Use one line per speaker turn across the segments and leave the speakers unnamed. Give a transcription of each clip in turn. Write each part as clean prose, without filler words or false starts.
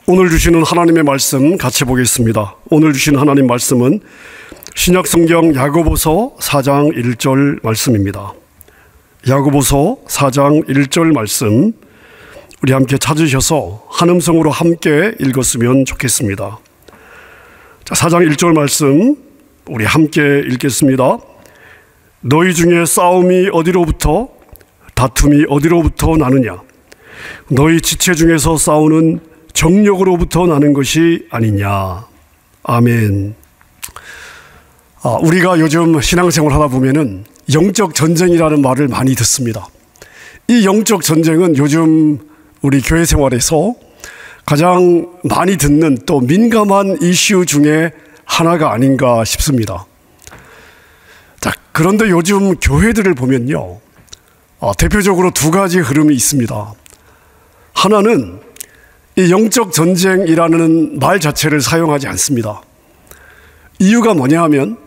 오늘 주시는 하나님의 말씀 같이 보겠습니다. 오늘 주신 하나님 말씀은 신약성경 야고보서 4장 1절 말씀입니다. 야고보서 4장 1절 말씀 우리 함께 찾으셔서 한 음성으로 함께 읽었으면 좋겠습니다. 자, 4장 1절 말씀 우리 함께 읽겠습니다. 너희 중에 싸움이 어디로부터 다툼이 어디로부터 나느냐? 너희 지체 중에서 싸우는 정력으로부터 나는 것이 아니냐. 아멘. 우리가 요즘 신앙생활 하다 보면은 영적 전쟁이라는 말을 많이 듣습니다. 이 영적 전쟁은 요즘 우리 교회 생활에서 가장 많이 듣는 또 민감한 이슈 중에 하나가 아닌가 싶습니다. 자, 그런데 요즘 교회들을 보면요, 대표적으로 두 가지 흐름이 있습니다. 하나는 이 영적 전쟁이라는 말 자체를 사용하지 않습니다. 이유가 뭐냐 하면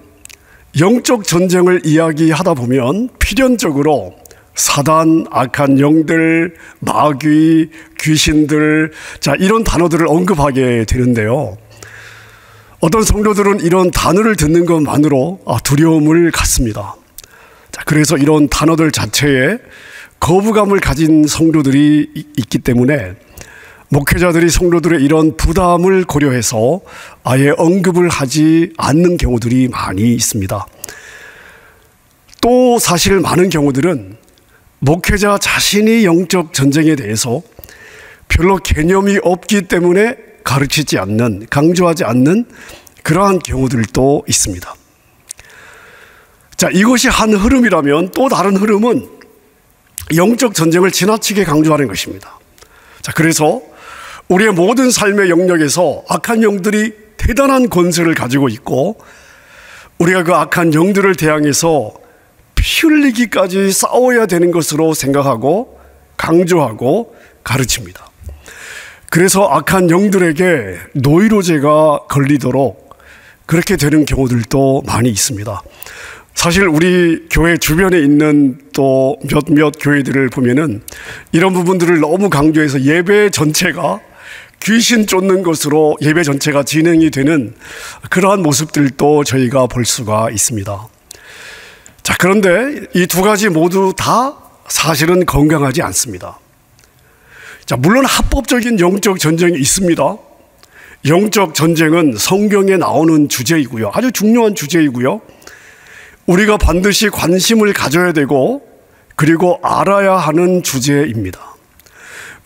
영적 전쟁을 이야기하다 보면 필연적으로 사단, 악한 영들, 마귀, 귀신들, 자, 이런 단어들을 언급하게 되는데요. 어떤 성도들은 이런 단어를 듣는 것만으로 두려움을 갖습니다. 자, 그래서 이런 단어들 자체에 거부감을 가진 성도들이 있기 때문에 목회자들이 성도들의 이런 부담을 고려해서 아예 언급을 하지 않는 경우들이 많이 있습니다. 또 사실 많은 경우들은 목회자 자신이 영적 전쟁에 대해서 별로 개념이 없기 때문에 가르치지 않는, 강조하지 않는 그러한 경우들도 있습니다. 자, 이것이 한 흐름이라면 또 다른 흐름은 영적 전쟁을 지나치게 강조하는 것입니다. 자, 그래서 우리의 모든 삶의 영역에서 악한 영들이 대단한 권세를 가지고 있고 우리가 그 악한 영들을 대항해서 피 흘리기까지 싸워야 되는 것으로 생각하고 강조하고 가르칩니다. 그래서 악한 영들에게 노이로제가 걸리도록 그렇게 되는 경우들도 많이 있습니다. 사실 우리 교회 주변에 있는 또 몇몇 교회들을 보면은 이런 부분들을 너무 강조해서 예배 전체가 귀신 쫓는 것으로 예배 전체가 진행이 되는 그러한 모습들도 저희가 볼 수가 있습니다. 자, 그런데 이 두 가지 모두 다 사실은 건강하지 않습니다. 자, 물론 합법적인 영적 전쟁이 있습니다. 영적 전쟁은 성경에 나오는 주제이고요. 아주 중요한 주제이고요. 우리가 반드시 관심을 가져야 되고 그리고 알아야 하는 주제입니다.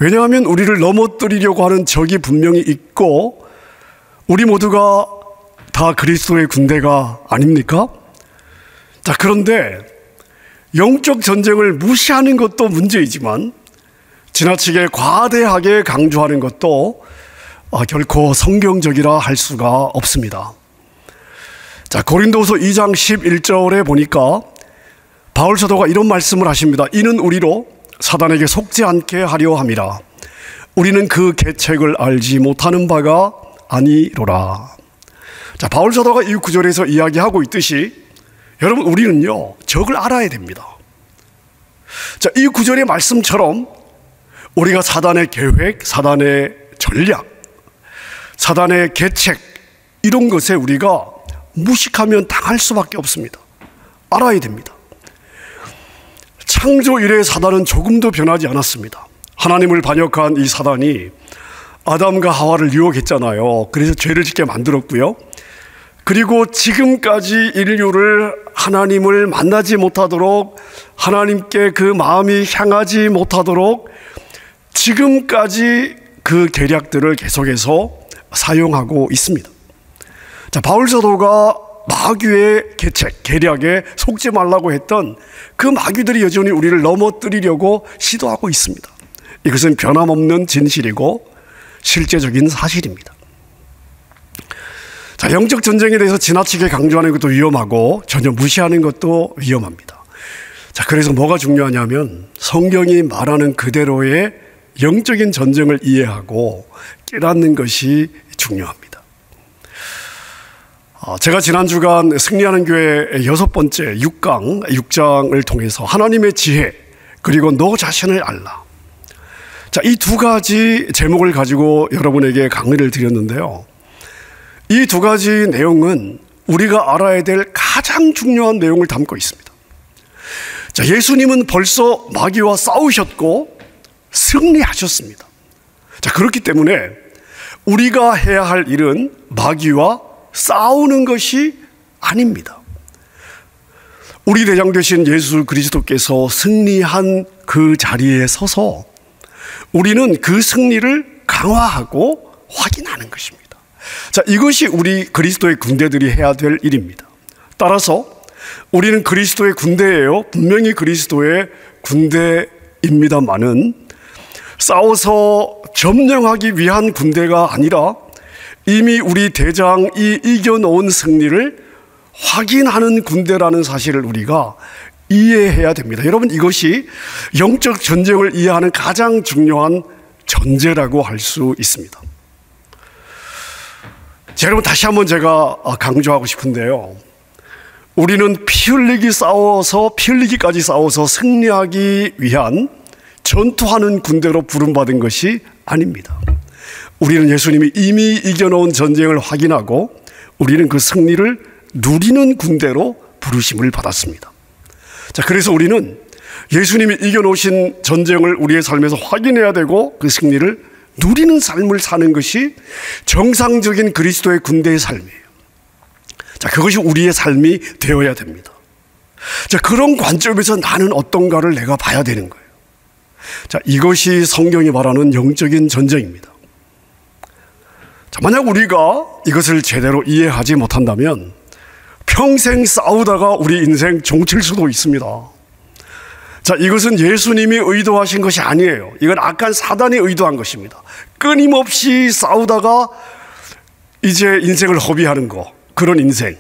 왜냐하면 우리를 넘어뜨리려고 하는 적이 분명히 있고 우리 모두가 다 그리스도의 군대가 아닙니까? 자, 그런데 영적 전쟁을 무시하는 것도 문제이지만 지나치게 과대하게 강조하는 것도 결코 성경적이라 할 수가 없습니다. 자, 고린도서 2장 11절에 보니까 바울 사도가 이런 말씀을 하십니다. 이는 우리로 사단에게 속지 않게 하려 함이라. 우리는 그 계책을 알지 못하는 바가 아니로라. 자, 바울 사도가 이 구절에서 이야기하고 있듯이 여러분, 우리는요, 적을 알아야 됩니다. 자, 이 구절의 말씀처럼 우리가 사단의 계획, 사단의 전략, 사단의 계책 이런 것에 우리가 무식하면 당할 수밖에 없습니다. 알아야 됩니다. 창조 이래 사단은 조금도 변하지 않았습니다. 하나님을 반역한 이 사단이 아담과 하와를 유혹했잖아요. 그래서 죄를 짓게 만들었고요. 그리고 지금까지 인류를 하나님을 만나지 못하도록 하나님께 그 마음이 향하지 못하도록 지금까지 그 계략들을 계속해서 사용하고 있습니다. 자, 바울 사도가 마귀의 계책, 계략에 속지 말라고 했던 그 마귀들이 여전히 우리를 넘어뜨리려고 시도하고 있습니다. 이것은 변함없는 진실이고 실제적인 사실입니다. 자, 영적 전쟁에 대해서 지나치게 강조하는 것도 위험하고 전혀 무시하는 것도 위험합니다. 자, 그래서 뭐가 중요하냐면 성경이 말하는 그대로의 영적인 전쟁을 이해하고 깨닫는 것이 중요합니다. 제가 지난 주간 승리하는 교회 6번째 6장을 통해서 하나님의 지혜 그리고 너 자신을 알라, 자, 이 두 가지 제목을 가지고 여러분에게 강의를 드렸는데요. 이 두 가지 내용은 우리가 알아야 될 가장 중요한 내용을 담고 있습니다. 자, 예수님은 벌써 마귀와 싸우셨고 승리하셨습니다. 자, 그렇기 때문에 우리가 해야 할 일은 마귀와 싸우는 것이 아닙니다. 우리 대장 되신 예수 그리스도께서 승리한 그 자리에 서서 우리는 그 승리를 강화하고 확인하는 것입니다. 자, 이것이 우리 그리스도의 군대들이 해야 될 일입니다. 따라서 우리는 그리스도의 군대예요. 분명히 그리스도의 군대입니다만은 싸워서 점령하기 위한 군대가 아니라 이미 우리 대장이 이겨놓은 승리를 확인하는 군대라는 사실을 우리가 이해해야 됩니다. 여러분, 이것이 영적 전쟁을 이해하는 가장 중요한 전제라고 할 수 있습니다. 자, 여러분, 다시 한번 제가 강조하고 싶은데요. 우리는 피 흘리기까지 싸워서 승리하기 위한 전투하는 군대로 부름받은 것이 아닙니다. 우리는 예수님이 이미 이겨놓은 전쟁을 확인하고 우리는 그 승리를 누리는 군대로 부르심을 받았습니다. 자, 그래서 우리는 예수님이 이겨놓으신 전쟁을 우리의 삶에서 확인해야 되고 그 승리를 누리는 삶을 사는 것이 정상적인 그리스도의 군대의 삶이에요. 자, 그것이 우리의 삶이 되어야 됩니다. 자, 그런 관점에서 나는 어떤가를 내가 봐야 되는 거예요. 자, 이것이 성경이 말하는 영적인 전쟁입니다. 자, 만약 우리가 이것을 제대로 이해하지 못한다면 평생 싸우다가 우리 인생 종칠 수도 있습니다. 자, 이것은 예수님이 의도하신 것이 아니에요. 이건 악한 사단이 의도한 것입니다. 끊임없이 싸우다가 이제 인생을 허비하는 거, 그런 인생.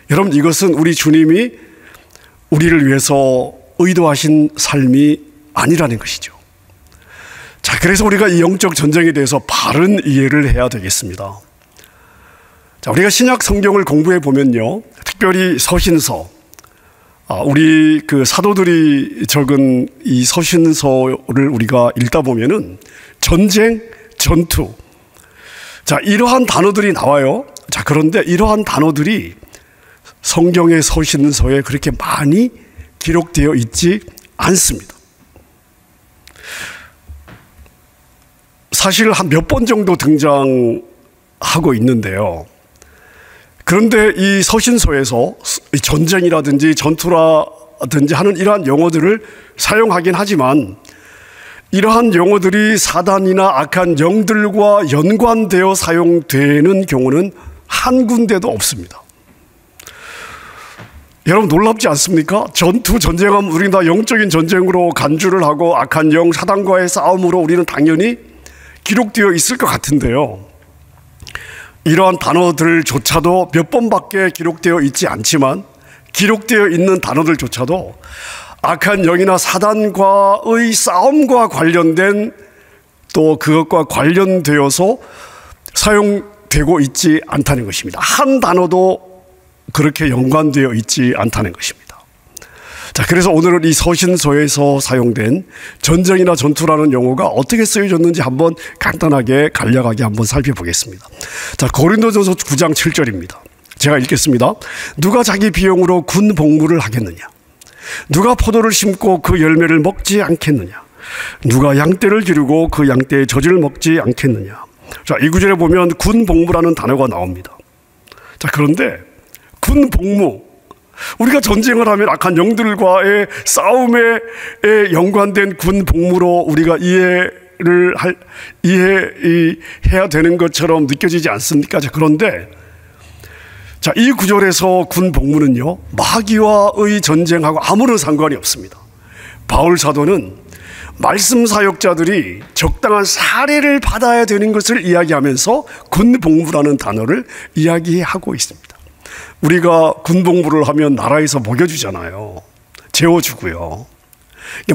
여러분, 이것은 우리 주님이 우리를 위해서 의도하신 삶이 아니라는 것이죠. 자, 그래서 우리가 이 영적 전쟁에 대해서 바른 이해를 해야 되겠습니다. 자, 우리가 신약 성경을 공부해 보면요, 특별히 서신서, 우리 그 사도들이 적은 이 서신서를 우리가 읽다 보면은 전쟁, 전투, 자, 이러한 단어들이 나와요. 자, 그런데 이러한 단어들이 성경의 서신서에 그렇게 많이 기록되어 있지 않습니다. 사실 한 몇 번 정도 등장하고 있는데요. 그런데 이 서신서에서 전쟁이라든지 전투라든지 하는 이러한 용어들을 사용하긴 하지만 이러한 용어들이 사단이나 악한 영들과 연관되어 사용되는 경우는 한 군데도 없습니다. 여러분, 놀랍지 않습니까? 전쟁하면 우리는 다 영적인 전쟁으로 간주를 하고 악한 영, 사단과의 싸움으로 우리는 당연히 기록되어 있을 것 같은데요. 이러한 단어들조차도 몇 번밖에 기록되어 있지 않지만 기록되어 있는 단어들조차도 악한 영이나 사단과의 싸움과 관련된 또 그것과 관련되어서 사용되고 있지 않다는 것입니다. 한 단어도 그렇게 연관되어 있지 않다는 것입니다. 자, 그래서 오늘은 이 서신서에서 사용된 전쟁이나 전투라는 용어가 어떻게 쓰여졌는지 한번 간단하게 간략하게 한번 살펴보겠습니다. 자, 고린도전서 9장 7절입니다. 제가 읽겠습니다. 누가 자기 비용으로 군 복무를 하겠느냐? 누가 포도를 심고 그 열매를 먹지 않겠느냐? 누가 양떼를 기르고 그 양떼의 젖을 먹지 않겠느냐? 자, 이 구절에 보면 군 복무라는 단어가 나옵니다. 자, 그런데 군 복무, 우리가 전쟁을 하면 악한 영들과의 싸움에 연관된 군 복무로 우리가 이해해야 되는 것처럼 느껴지지 않습니까? 자, 그런데 자, 이 구절에서 군 복무는요, 마귀와의 전쟁하고 아무런 상관이 없습니다. 바울 사도는 말씀 사역자들이 적당한 사례를 받아야 되는 것을 이야기하면서 군 복무라는 단어를 이야기하고 있습니다. 우리가 군 복무를 하면 나라에서 먹여주잖아요. 재워주고요.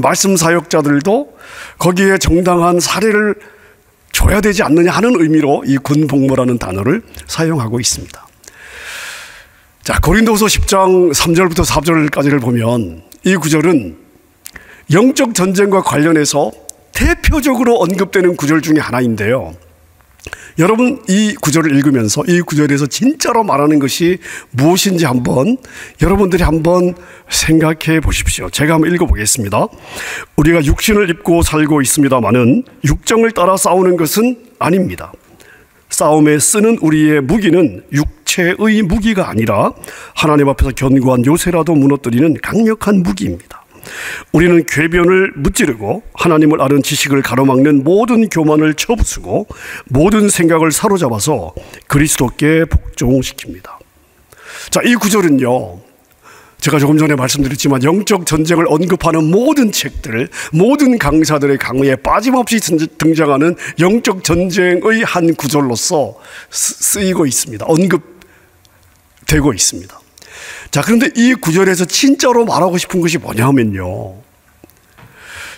말씀 사역자들도 거기에 정당한 사례를 줘야 되지 않느냐 하는 의미로 이 군 복무라는 단어를 사용하고 있습니다. 자, 고린도서 10장 3절부터 4절까지를 보면 이 구절은 영적 전쟁과 관련해서 대표적으로 언급되는 구절 중에 하나인데요. 여러분 이 구절을 읽으면서 이 구절에서 진짜로 말하는 것이 무엇인지 여러분들이 한번 생각해 보십시오. 제가 한번 읽어보겠습니다. 우리가 육신을 입고 살고 있습니다마는 육정을 따라 싸우는 것은 아닙니다. 싸움에 쓰는 우리의 무기는 육체의 무기가 아니라 하나님 앞에서 견고한 요새라도 무너뜨리는 강력한 무기입니다. 우리는 궤변을 무찌르고 하나님을 아는 지식을 가로막는 모든 교만을 쳐부수고 모든 생각을 사로잡아서 그리스도께 복종시킵니다. 자, 이 구절은요, 제가 조금 전에 말씀드렸지만 영적 전쟁을 언급하는 모든 책들, 모든 강사들의 강의에 빠짐없이 등장하는 영적 전쟁의 한 구절로서 쓰이고 있습니다. 언급되고 있습니다. 자, 그런데 이 구절에서 진짜로 말하고 싶은 것이 뭐냐면요,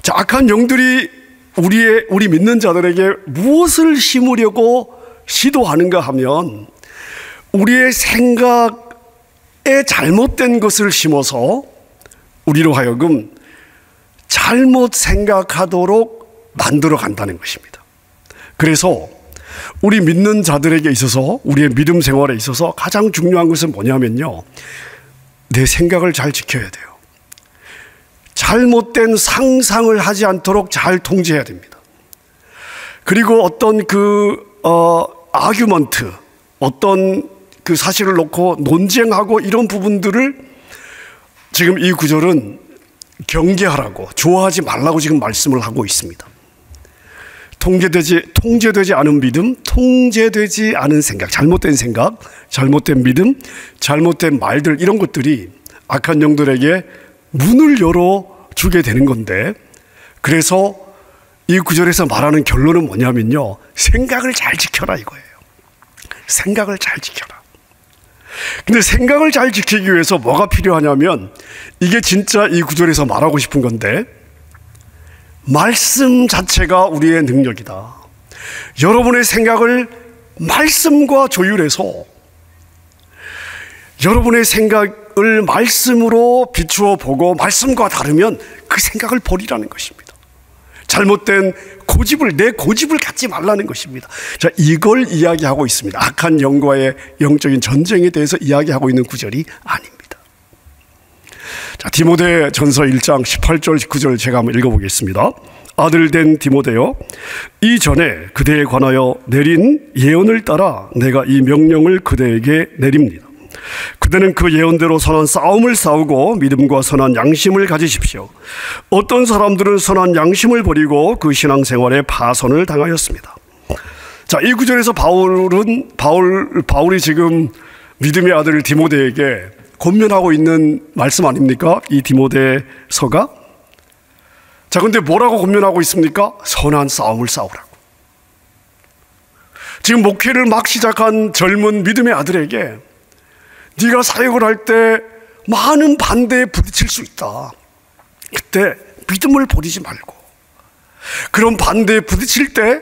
자, 악한 영들이 우리 믿는 자들에게 무엇을 심으려고 시도하는가 하면 우리의 생각에 잘못된 것을 심어서 우리로 하여금 잘못 생각하도록 만들어 간다는 것입니다. 그래서 우리 믿는 자들에게 있어서, 우리의 믿음 생활에 있어서 가장 중요한 것은 뭐냐면요, 내 생각을 잘 지켜야 돼요. 잘못된 상상을 하지 않도록 잘 통제해야 됩니다. 그리고 어떤 아규먼트, 어떤 그 사실을 놓고 논쟁하고 이런 부분들을 지금 이 구절은 경계하라고, 좋아하지 말라고 지금 말씀을 하고 있습니다. 통제되지 않은 믿음, 통제되지 않은 생각, 잘못된 믿음, 잘못된 말들, 이런 것들이 악한 영들에게 문을 열어주게 되는 건데, 그래서 이 구절에서 말하는 결론은 뭐냐면요, 생각을 잘 지켜라 이거예요. 생각을 잘 지켜라. 근데 생각을 잘 지키기 위해서 뭐가 필요하냐면, 이게 진짜 이 구절에서 말하고 싶은 건데, 말씀 자체가 우리의 능력이다. 여러분의 생각을 말씀과 조율해서 여러분의 생각을 말씀으로 비추어 보고 말씀과 다르면 그 생각을 버리라는 것입니다. 잘못된 내 고집을 갖지 말라는 것입니다. 자, 이걸 이야기하고 있습니다. 악한 영과의 영적인 전쟁에 대해서 이야기하고 있는 구절이 아닙니다. 자, 디모데 전서 1장 18절 19절 제가 한번 읽어보겠습니다. 아들 된 디모데여, 이전에 그대에 관하여 내린 예언을 따라 내가 이 명령을 그대에게 내립니다. 그대는 그 예언대로 선한 싸움을 싸우고 믿음과 선한 양심을 가지십시오. 어떤 사람들은 선한 양심을 버리고 그 신앙생활에 파손을 당하였습니다. 자, 이 구절에서 바울이 지금 믿음의 아들 디모데에게 권면하고 있는 말씀 아닙니까? 이 디모데서가. 자, 근데 뭐라고 권면하고 있습니까? 선한 싸움을 싸우라고. 지금 목회를 막 시작한 젊은 믿음의 아들에게 네가 사역을 할 때 많은 반대에 부딪힐 수 있다. 그때 믿음을 버리지 말고, 그런 반대에 부딪힐 때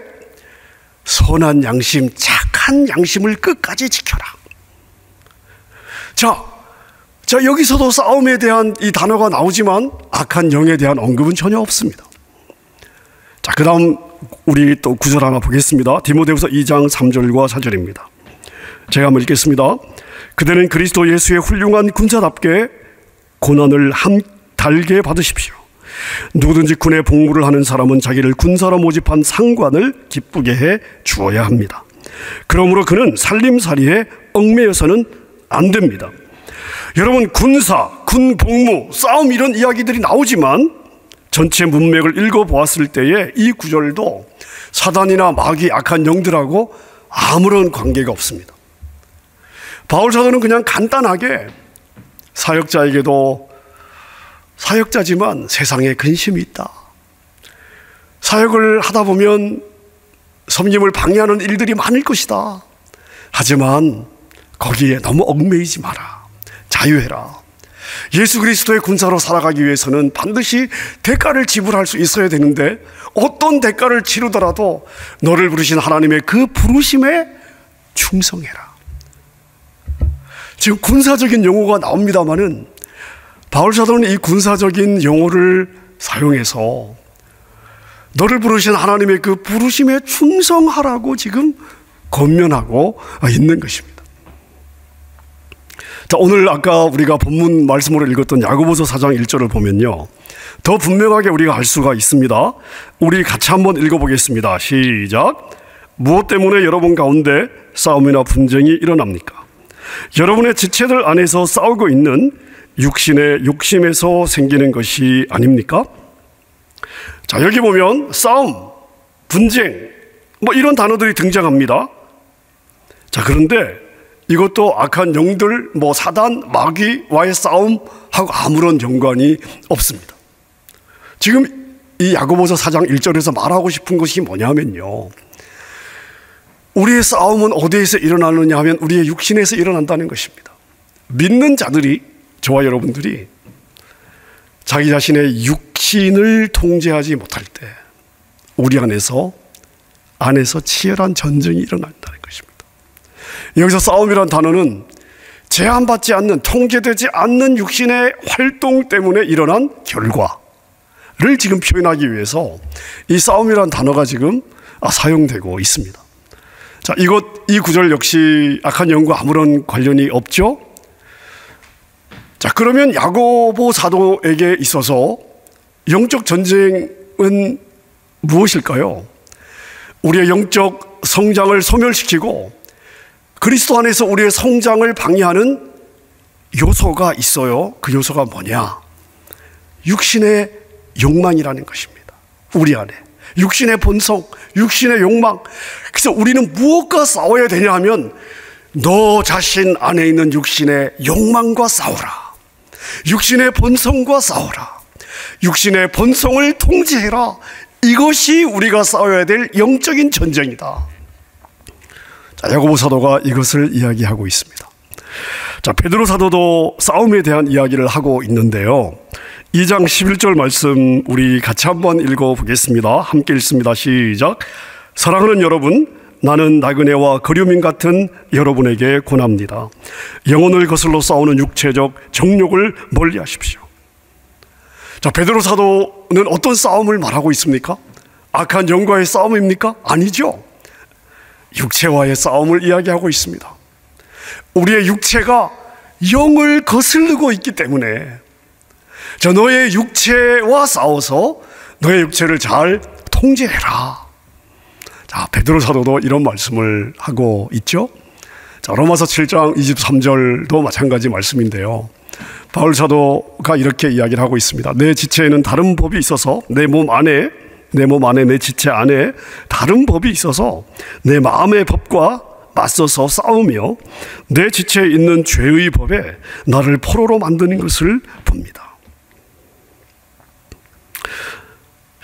선한 양심, 착한 양심을 끝까지 지켜라. 자, 여기서도 싸움에 대한 이 단어가 나오지만 악한 영에 대한 언급은 전혀 없습니다. 자, 그 다음 우리 또 구절 하나 보겠습니다. 디모데후서 2장 3절과 4절입니다. 제가 한번 읽겠습니다. 그대는 그리스도 예수의 훌륭한 군사답게 고난을 달게 받으십시오. 누구든지 군의 복무를 하는 사람은 자기를 군사로 모집한 상관을 기쁘게 해 주어야 합니다. 그러므로 그는 살림살이에 얽매여서는 안 됩니다. 여러분, 군사, 군 복무, 싸움 이런 이야기들이 나오지만 전체 문맥을 읽어보았을 때에 이 구절도 사단이나 마귀, 악한 영들하고 아무런 관계가 없습니다. 바울 사도는 그냥 간단하게 사역자에게도 사역자지만 세상에 근심이 있다. 사역을 하다 보면 섬김을 방해하는 일들이 많을 것이다. 하지만 거기에 너무 얽매이지 마라. 자유해라. 예수 그리스도의 군사로 살아가기 위해서는 반드시 대가를 지불할 수 있어야 되는데 어떤 대가를 치르더라도 너를 부르신 하나님의 그 부르심에 충성해라. 지금 군사적인 용어가 나옵니다마는 바울 사도는 이 군사적인 용어를 사용해서 너를 부르신 하나님의 그 부르심에 충성하라고 지금 권면하고 있는 것입니다. 자, 오늘 아까 우리가 본문 말씀으로 읽었던 야고보서 4장 1절을 보면요, 더 분명하게 우리가 알 수가 있습니다. 우리 같이 한번 읽어보겠습니다. 시작. 무엇 때문에 여러분 가운데 싸움이나 분쟁이 일어납니까? 여러분의 지체들 안에서 싸우고 있는 육신의 욕심에서 생기는 것이 아닙니까? 자, 여기 보면 싸움, 분쟁 이런 단어들이 등장합니다. 자, 그런데 이것도 악한 영들, 사단, 마귀와의 싸움하고 아무런 연관이 없습니다. 지금 이 야고보서 4장 1절에서 말하고 싶은 것이 뭐냐면요, 우리의 싸움은 어디에서 일어나느냐 하면 우리의 육신에서 일어난다는 것입니다. 믿는 자들이, 저와 여러분들이 자기 자신의 육신을 통제하지 못할 때 우리 안에서 치열한 전쟁이 일어난다는 것입니다. 여기서 싸움이란 단어는 제한받지 않는, 통제되지 않는 육신의 활동 때문에 일어난 결과를 지금 표현하기 위해서 이 싸움이란 단어가 지금 사용되고 있습니다. 자, 이 구절 역시 악한 영과 아무런 관련이 없죠? 자, 그러면 야고보 사도에게 있어서 영적 전쟁은 무엇일까요? 우리의 영적 성장을 소멸시키고 그리스도 안에서 우리의 성장을 방해하는 요소가 있어요. 그 요소가 뭐냐? 육신의 욕망이라는 것입니다. 우리 안에 육신의 본성, 육신의 욕망. 그래서 우리는 무엇과 싸워야 되냐 하면 너 자신 안에 있는 육신의 욕망과 싸워라. 육신의 본성과 싸워라. 육신의 본성을 통제해라. 이것이 우리가 싸워야 될 영적인 전쟁이다. 자, 야고보 사도가 이것을 이야기하고 있습니다. 자, 베드로 사도도 싸움에 대한 이야기를 하고 있는데요, 2장 11절 말씀 우리 같이 한번 읽어보겠습니다. 함께 읽습니다. 시작. 사랑하는 여러분, 나는 나그네와 거류민 같은 여러분에게 권합니다. 영혼을 거슬러 싸우는 육체적 정욕을 멀리 하십시오. 자, 베드로 사도는 어떤 싸움을 말하고 있습니까? 악한 영과의 싸움입니까? 아니죠. 육체와의 싸움을 이야기하고 있습니다. 우리의 육체가 영을 거슬르고 있기 때문에 너의 육체와 싸워서 너의 육체를 잘 통제해라. 자, 베드로 사도도 이런 말씀을 하고 있죠. 자, 로마서 7장 23절도 마찬가지 말씀인데요, 바울 사도가 이렇게 이야기를 하고 있습니다. 내 지체에는 다른 법이 있어서 내 몸 안에 내 지체 안에 다른 법이 있어서 내 마음의 법과 맞서서 싸우며 내 지체에 있는 죄의 법에 나를 포로로 만드는 것을 봅니다.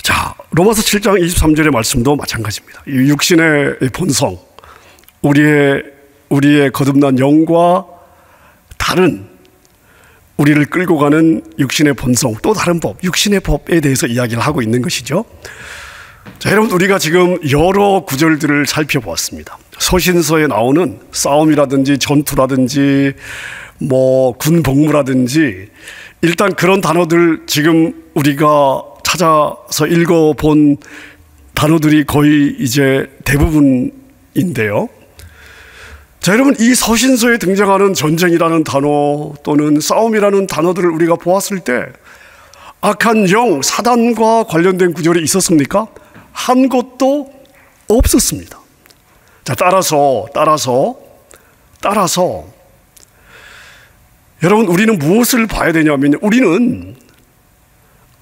자, 로마서 7장 23절의 말씀도 마찬가지입니다. 이 육신의 본성, 우리의 거듭난 영과 다른 우리를 끌고 가는 육신의 본성, 또 다른 법, 육신의 법에 대해서 이야기를 하고 있는 것이죠. 자, 여러분, 우리가 지금 여러 구절들을 살펴보았습니다. 서신서에 나오는 싸움이라든지 전투라든지 군복무라든지, 일단 그런 단어들 지금 우리가 찾아서 읽어본 단어들이 거의 이제 대부분인데요. 자, 여러분, 이 서신서에 등장하는 전쟁이라는 단어 또는 싸움이라는 단어들을 우리가 보았을 때 악한 영, 사단과 관련된 구절이 있었습니까? 한 곳도 없었습니다. 자, 따라서 여러분, 우리는 무엇을 봐야 되냐면, 우리는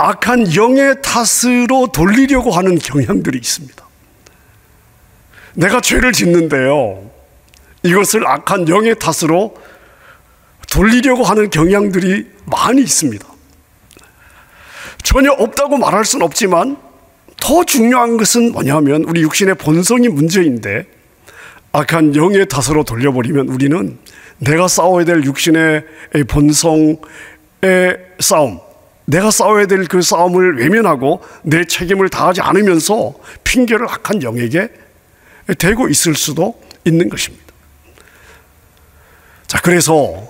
악한 영의 탓으로 돌리려고 하는 경향들이 있습니다. 내가 죄를 짓는데요, 이것을 악한 영의 탓으로 돌리려고 하는 경향들이 많이 있습니다. 전혀 없다고 말할 수는 없지만 더 중요한 것은 뭐냐면 우리 육신의 본성이 문제인데, 악한 영의 탓으로 돌려버리면 우리는 내가 싸워야 될 육신의 본성의 싸움, 내가 싸워야 될 그 싸움을 외면하고 내 책임을 다하지 않으면서 핑계를 악한 영에게 대고 있을 수도 있는 것입니다. 자, 그래서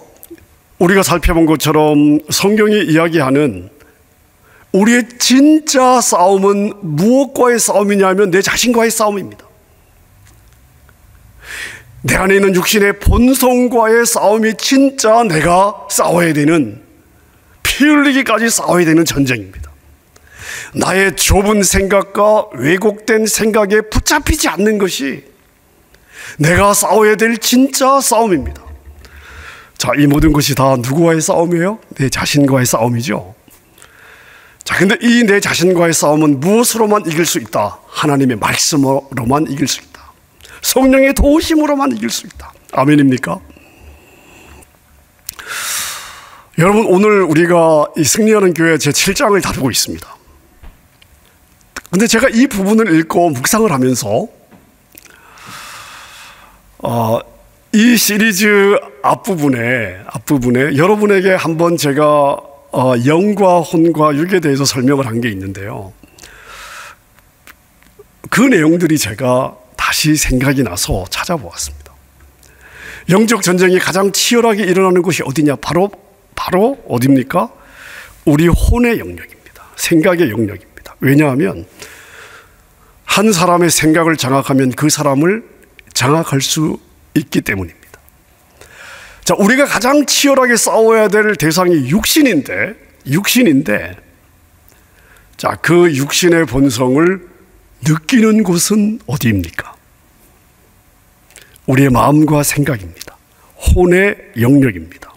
우리가 살펴본 것처럼 성경이 이야기하는 우리의 진짜 싸움은 무엇과의 싸움이냐면 내 자신과의 싸움입니다. 내 안에 있는 육신의 본성과의 싸움이 진짜 내가 싸워야 되는, 피 흘리기까지 싸워야 되는 전쟁입니다. 나의 좁은 생각과 왜곡된 생각에 붙잡히지 않는 것이 내가 싸워야 될 진짜 싸움입니다. 자, 이 모든 것이 다 누구와의 싸움이에요? 내 자신과의 싸움이죠. 자, 근데 이 내 자신과의 싸움은 무엇으로만 이길 수 있다? 하나님의 말씀으로만 이길 수 있다. 성령의 도우심으로만 이길 수 있다. 아멘입니까? 여러분, 오늘 우리가 이 승리하는 교회 제7장을 다루고 있습니다. 근데 제가 이 부분을 읽고 묵상을 하면서 이 시리즈 앞부분에 여러분에게 한번 제가 영과 혼과 육에 대해서 설명을 한 게 있는데요. 그 내용들이 제가 다시 생각이 나서 찾아보았습니다. 영적 전쟁이 가장 치열하게 일어나는 곳이 어디냐? 바로 어디입니까? 우리 혼의 영역입니다. 생각의 영역입니다. 왜냐하면 한 사람의 생각을 장악하면 그 사람을 장악할 수 있기 때문입니다. 자, 우리가 가장 치열하게 싸워야 될 대상이 육신인데, 자, 그 육신의 본성을 느끼는 곳은 어디입니까? 우리의 마음과 생각입니다. 혼의 영역입니다.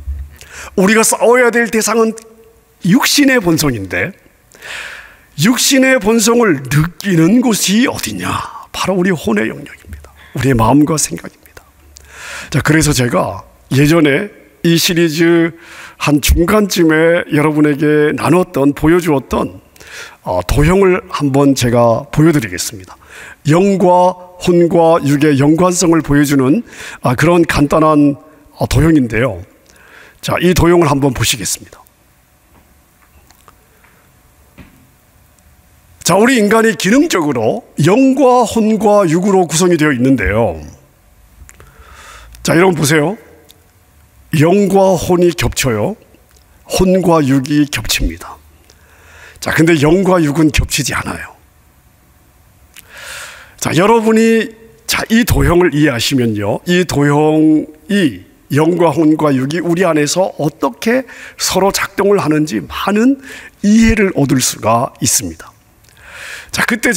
우리가 싸워야 될 대상은 육신의 본성인데, 육신의 본성을 느끼는 곳이 어디냐? 바로 우리 혼의 영역입니다. 우리의 마음과 생각입니다. 자, 그래서 제가 예전에 이 시리즈 한 중간쯤에 여러분에게 보여주었던 도형을 한번 제가 보여드리겠습니다. 영과 혼과 육의 연관성을 보여주는 그런 간단한 도형인데요. 자, 이 도형을 한번 보시겠습니다. 자, 우리 인간이 기능적으로 영과 혼과 육으로 구성이 되어 있는데요. 자, 여러분 보세요. 영과 혼이 겹쳐요. 혼과 육이 겹칩니다. 자, 근데 영과 육은 겹치지 않아요. 자, 여러분이 이 도형을 이해하시면요, 이 도형이 영과 혼과 육이 우리 안에서 어떻게 서로 작동을 하는지 많은 이해를 얻을 수가 있습니다. 자, 그때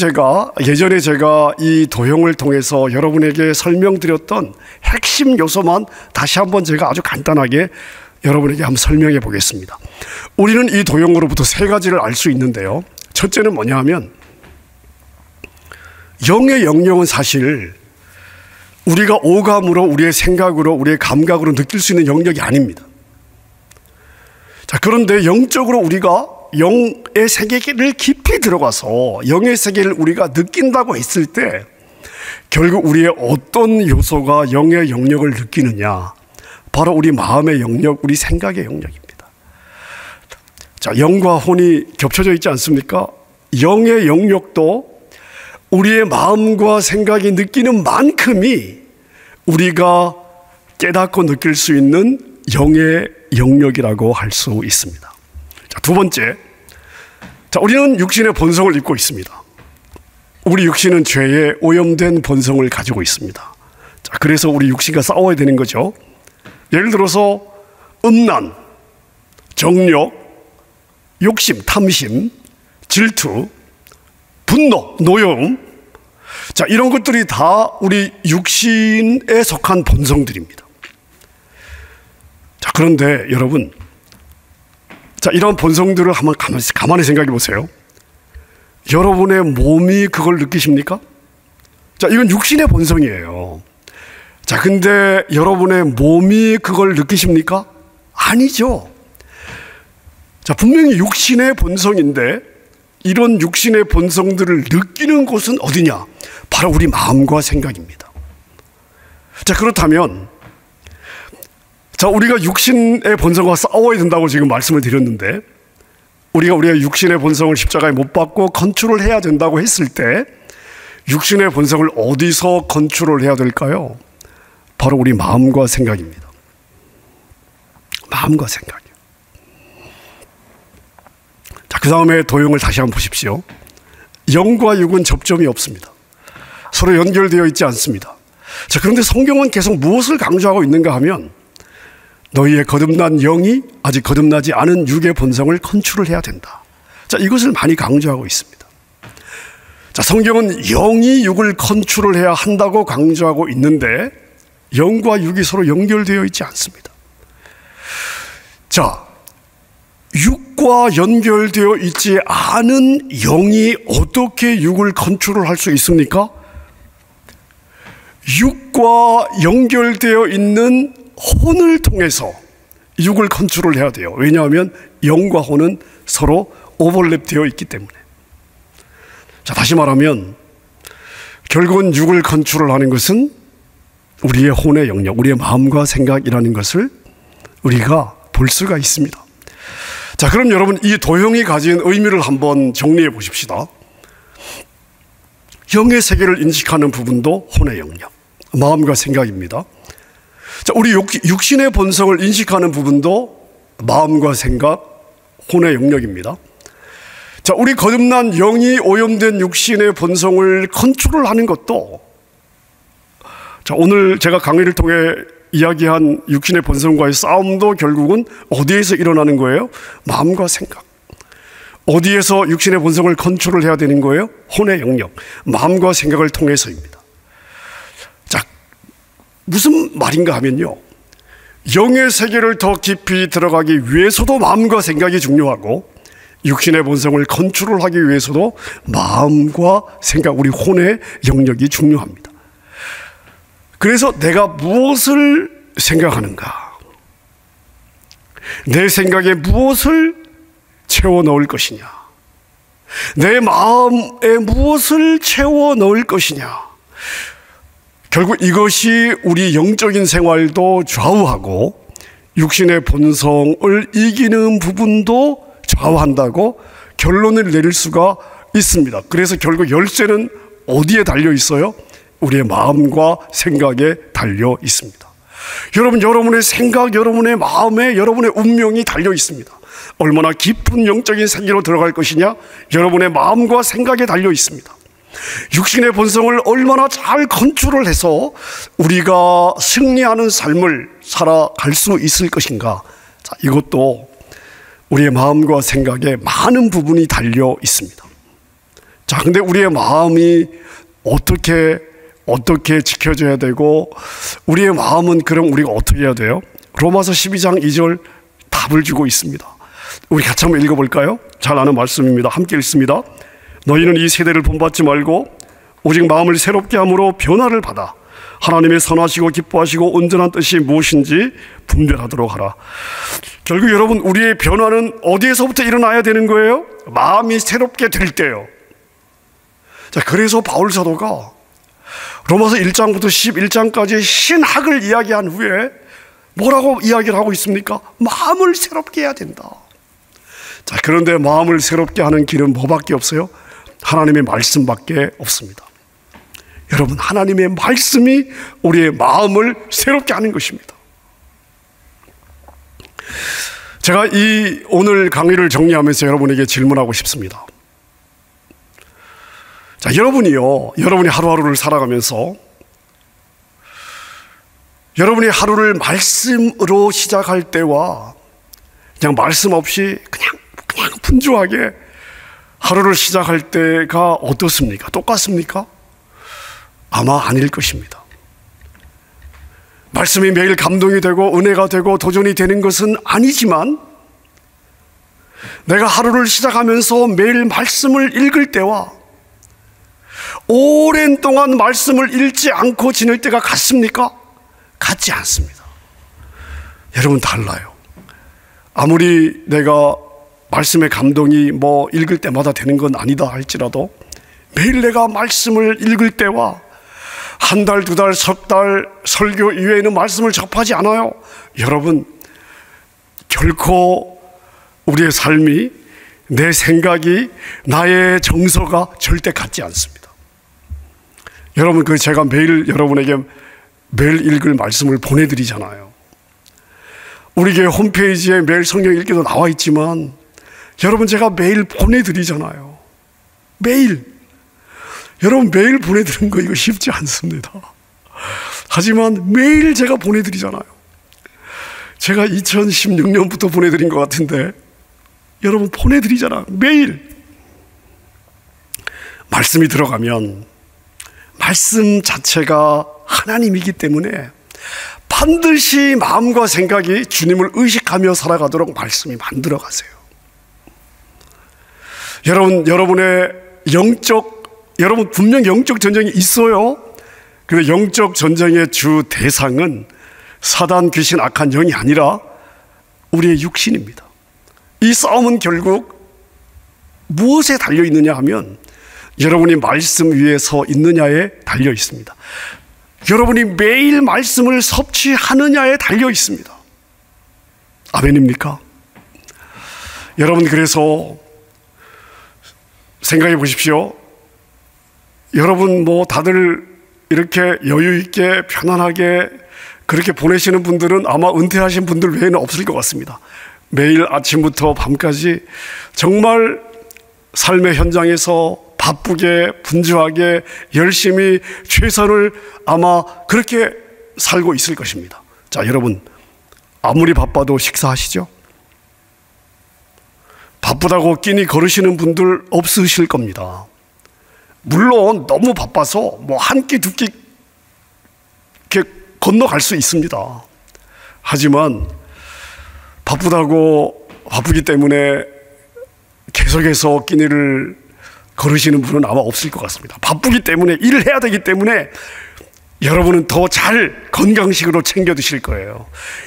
예전에 제가 이 도형을 통해서 여러분에게 설명드렸던 핵심 요소만 다시 한번 제가 아주 간단하게 여러분에게 한번 설명해 보겠습니다. 우리는 이 도형으로부터 세 가지를 알 수 있는데요. 첫째는 뭐냐 하면, 영의 영역은 사실 우리가 오감으로, 우리의 생각으로, 우리의 감각으로 느낄 수 있는 영역이 아닙니다. 자, 그런데 영적으로 우리가 영의 세계를 깊이 들어가서 영의 세계를 우리가 느낀다고 했을 때 결국 우리의 어떤 요소가 영의 영역을 느끼느냐? 바로 우리 마음의 영역, 우리 생각의 영역입니다. 자, 영과 혼이 겹쳐져 있지 않습니까? 영의 영역도 우리의 마음과 생각이 느끼는 만큼이 우리가 깨닫고 느낄 수 있는 영의 영역이라고 할 수 있습니다. 자, 두 번째. 자, 우리는 육신의 본성을 입고 있습니다. 우리 육신은 죄에 오염된 본성을 가지고 있습니다. 자, 그래서 우리 육신과 싸워야 되는 거죠. 예를 들어서 음란, 정욕, 욕심, 탐심, 질투, 분노, 노여움. 자, 이런 것들이 다 우리 육신에 속한 본성들입니다. 자, 그런데 여러분, 자, 이런 본성들을 한번 가만히 생각해 보세요. 여러분의 몸이 그걸 느끼십니까? 자, 이건 육신의 본성이에요. 자, 근데 여러분의 몸이 그걸 느끼십니까? 아니죠. 자, 분명히 육신의 본성인데 이런 육신의 본성들을 느끼는 곳은 어디냐? 바로 우리 마음과 생각입니다. 자, 그렇다면 자, 우리가 육신의 본성과 싸워야 된다고 지금 말씀을 드렸는데, 우리의 육신의 본성을 십자가에 못 박고 컨트롤해야 된다고 했을 때 육신의 본성을 어디서 컨트롤해야 될까요? 바로 우리 마음과 생각입니다. 마음과 생각이요. 자, 그 다음에 도형을 다시 한번 보십시오. 영과 육은 접점이 없습니다. 서로 연결되어 있지 않습니다. 자, 그런데 성경은 계속 무엇을 강조하고 있는가 하면 너희의 거듭난 영이 아직 거듭나지 않은 육의 본성을 컨트롤 해야 된다. 자, 이것을 많이 강조하고 있습니다. 자, 성경은 영이 육을 컨트롤 해야 한다고 강조하고 있는데 영과 육이 서로 연결되어 있지 않습니다. 자, 육과 연결되어 있지 않은 영이 어떻게 육을 컨트롤할 수 있습니까? 육과 연결되어 있는 혼을 통해서 육을 컨트롤해야 돼요. 왜냐하면 영과 혼은 서로 오버랩되어 있기 때문에. 자, 다시 말하면 결국은 육을 컨트롤하는 것은 우리의 혼의 영역, 우리의 마음과 생각이라는 것을 우리가 볼 수가 있습니다. 자, 그럼 여러분 이 도형이 가진 의미를 한번 정리해 보십시다. 영의 세계를 인식하는 부분도 혼의 영역, 마음과 생각입니다. 자, 우리 육신의 본성을 인식하는 부분도 마음과 생각, 혼의 영역입니다. 자, 우리 거듭난 영이 오염된 육신의 본성을 컨트롤하는 것도, 자, 오늘 제가 강의를 통해 이야기한 육신의 본성과의 싸움도 결국은 어디에서 일어나는 거예요? 마음과 생각. 어디에서 육신의 본성을 컨트롤해야 되는 거예요? 혼의 영역, 마음과 생각을 통해서입니다. 자, 무슨 말인가 하면요, 영의 세계를 더 깊이 들어가기 위해서도 마음과 생각이 중요하고 육신의 본성을 컨트롤하기 위해서도 마음과 생각, 우리 혼의 영역이 중요합니다. 그래서 내가 무엇을 생각하는가, 내 생각에 무엇을 채워 넣을 것이냐, 내 마음에 무엇을 채워 넣을 것이냐, 결국 이것이 우리 영적인 생활도 좌우하고 육신의 본성을 이기는 부분도 좌우한다고 결론을 내릴 수가 있습니다. 그래서 결국 열쇠는 어디에 달려 있어요? 우리의 마음과 생각에 달려 있습니다. 여러분, 여러분의 생각, 여러분의 마음에 여러분의 운명이 달려 있습니다. 얼마나 깊은 영적인 세계로 들어갈 것이냐, 여러분의 마음과 생각에 달려 있습니다. 육신의 본성을 얼마나 잘 컨트롤해서 우리가 승리하는 삶을 살아갈 수 있을 것인가, 자, 이것도 우리의 마음과 생각에 많은 부분이 달려 있습니다. 자, 근데 우리의 마음이 어떻게 지켜져야 되고, 우리의 마음은 그럼 우리가 어떻게 해야 돼요? 로마서 12장 2절 답을 주고 있습니다. 우리 같이 한번 읽어볼까요? 잘 아는 말씀입니다. 함께 읽습니다. 너희는 이 세대를 본받지 말고 오직 마음을 새롭게 함으로 변화를 받아 하나님의 선하시고 기뻐하시고 온전한 뜻이 무엇인지 분별하도록 하라. 결국 여러분, 우리의 변화는 어디에서부터 일어나야 되는 거예요? 마음이 새롭게 될 때요. 자, 그래서 바울 사도가 로마서 1장부터 11장까지 신학을 이야기한 후에 뭐라고 이야기를 하고 있습니까? 마음을 새롭게 해야 된다. 자, 그런데 마음을 새롭게 하는 길은 뭐밖에 없어요? 하나님의 말씀밖에 없습니다. 여러분, 하나님의 말씀이 우리의 마음을 새롭게 하는 것입니다. 제가 이 오늘 강의를 정리하면서 여러분에게 질문하고 싶습니다. 자, 여러분이 하루하루를 살아가면서 여러분이 하루를 말씀으로 시작할 때와 그냥 말씀 없이 그냥 분주하게 하루를 시작할 때가 어떻습니까? 똑같습니까? 아마 아닐 것입니다. 말씀이 매일 감동이 되고 은혜가 되고 도전이 되는 것은 아니지만, 내가 하루를 시작하면서 매일 말씀을 읽을 때와 오랜 동안 말씀을 읽지 않고 지낼 때가 같습니까? 같지 않습니다. 여러분, 달라요. 아무리 내가 말씀의 감동이 읽을 때마다 되는 건 아니다 할지라도 매일 내가 말씀을 읽을 때와 한 달, 두 달, 석 달 설교 이외에는 말씀을 접하지 않아요. 여러분, 결코 우리의 삶이, 내 생각이, 나의 정서가 절대 같지 않습니다. 여러분, 제가 매일 여러분에게 매일 읽을 말씀을 보내드리잖아요. 우리 교회 홈페이지에 매일 성경 읽기도 나와 있지만 여러분, 제가 매일 보내드리잖아요. 매일. 여러분, 매일 보내드리는 거 이거 쉽지 않습니다. 하지만 매일 제가 보내드리잖아요. 제가 2016년부터 보내드린 것 같은데 여러분, 보내드리잖아요. 매일. 말씀이 들어가면 말씀 자체가 하나님이기 때문에 반드시 마음과 생각이 주님을 의식하며 살아가도록 말씀이 만들어가세요. 여러분의 여러분 분명 영적 전쟁이 있어요. 근데 영적 전쟁의 주 대상은 사단, 귀신, 악한 영이 아니라 우리의 육신입니다. 이 싸움은 결국 무엇에 달려 있느냐 하면 여러분이 말씀 위에 서 있느냐에 달려 있습니다. 여러분이 매일 말씀을 섭취하느냐에 달려 있습니다. 아멘입니까? 여러분, 그래서 생각해 보십시오. 여러분 다들 이렇게 여유 있게 편안하게 그렇게 보내시는 분들은 아마 은퇴하신 분들 외에는 없을 것 같습니다. 매일 아침부터 밤까지 정말 삶의 현장에서 바쁘게 분주하게 열심히 최선을 아마 그렇게 살고 있을 것입니다. 자, 여러분, 아무리 바빠도 식사하시죠? 바쁘다고 끼니 거르시는 분들 없으실 겁니다. 물론 너무 바빠서 한 끼, 두 끼 이렇게 건너갈 수 있습니다. 하지만 바쁘기 때문에 계속해서 끼니를 거르시는 분은 아마 없을 것 같습니다. 바쁘기 때문에, 일을 해야 되기 때문에 여러분은 더 잘 건강식으로 챙겨 드실 거예요.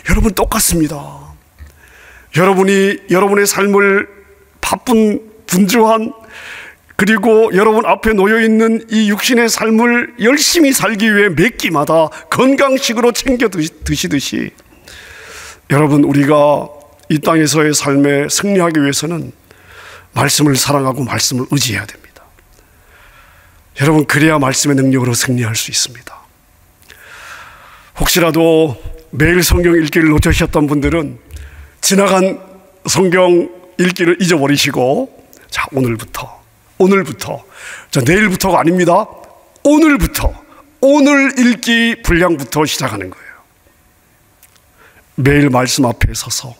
여러분, 똑같습니다. 여러분이 여러분의 삶을 바쁜 분주한 그리고 여러분 앞에 놓여있는 이 육신의 삶을 열심히 살기 위해 몇 끼마다 건강식으로 챙겨 드시듯이 여러분, 우리가 이 땅에서의 삶에 승리하기 위해서는 말씀을 사랑하고 말씀을 의지해야 됩니다. 여러분, 그래야 말씀의 능력으로 승리할 수 있습니다. 혹시라도 매일 성경 읽기를 놓치셨던 분들은 지나간 성경 읽기를 잊어버리시고, 자, 오늘부터, 자, 내일부터가 아닙니다. 오늘부터, 오늘 읽기 분량부터 시작하는 거예요. 매일 말씀 앞에 서서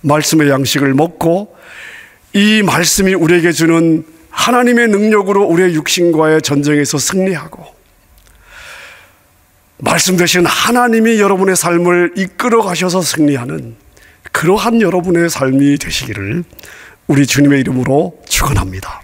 말씀의 양식을 먹고 이 말씀이 우리에게 주는 하나님의 능력으로 우리의 육신과의 전쟁에서 승리하고, 말씀 대신 하나님이 여러분의 삶을 이끌어 가셔서 승리하는 그러한 여러분의 삶이 되시기를 우리 주님의 이름으로 축원합니다.